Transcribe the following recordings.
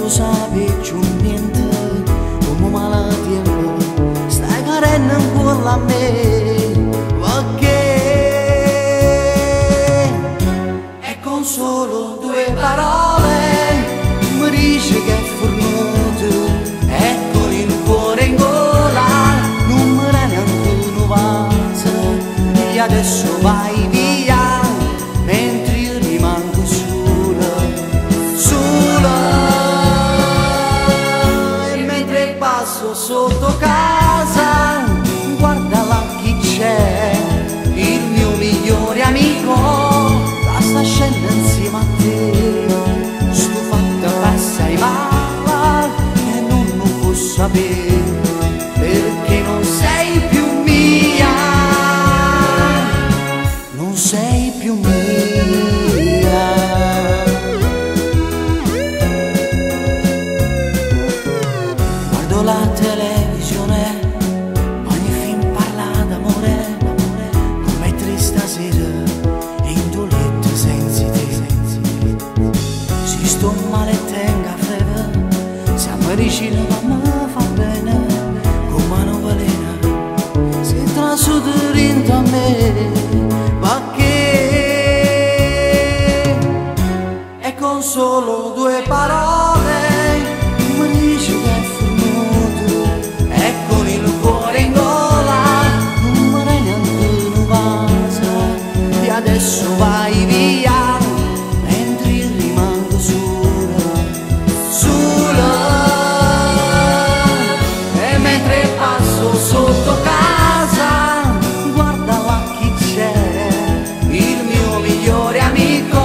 tu sapi più niente, come malatiempo, stai carendo ancora a me, perché è con solo due parole mi dici che è fornuto, e con il cuore in gola non mi rende neanche un vaso, e adesso vai via mentre io rimango sola, sola. E mentre passo sotto casa, guarda là chi c'è, il mio migliore amico, la sta scendendo insieme a te. Sto fatta passare male e non lo posso sapere, perché non sei più mia, non sei più mia. Guardo la televisione, ogni film parla d'amore, come triste sera in tuo letto senza te. Si sto male e tengo a freddo, siamo vicini ma mi fa bene, come una velena si trasuda dentro a me, perché è con solo due parole mi dici che è fornuto, e con il cuore in gola non mi rende neanche un vaso, e adesso vai via mentre io rimango sola, sola. E mentre passo sotto casa, guarda là chi c'è, il mio migliore amico,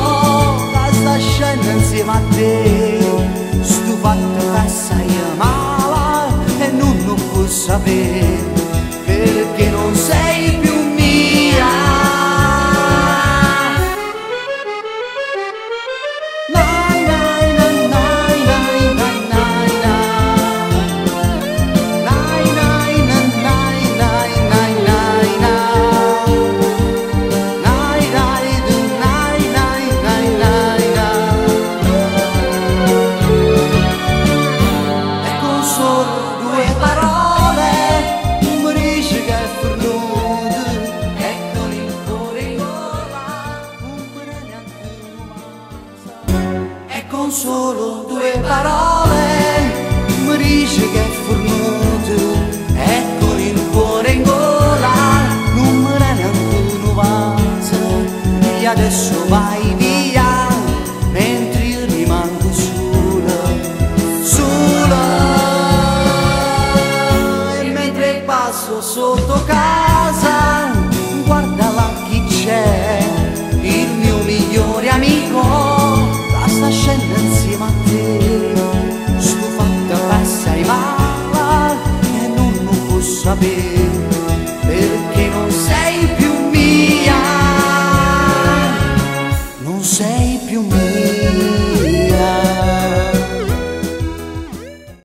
la sta scendendo insieme a te. Sto fatto passare male e non lo posso sapere, perché non sei più mia. Nai, nai, nai, nai, nai, nai, nai, nai, nai, nai, nai, nai, nai, nai, nai, nai, e con solo due parole mi dici che è fornuto, e con il cuore in gola non mi rende neanche un vaso. E con solo due parole mi dici che è fornuto, e con il cuore in gola non mi rende neanche un vaso, e adesso vai via mentre io rimango sola, sola. E mentre passo sotto casa, guarda là chi c'è, il mio migliore amico, la sta scendendo insieme a te. Sto fatta passare male e non lo posso sapere,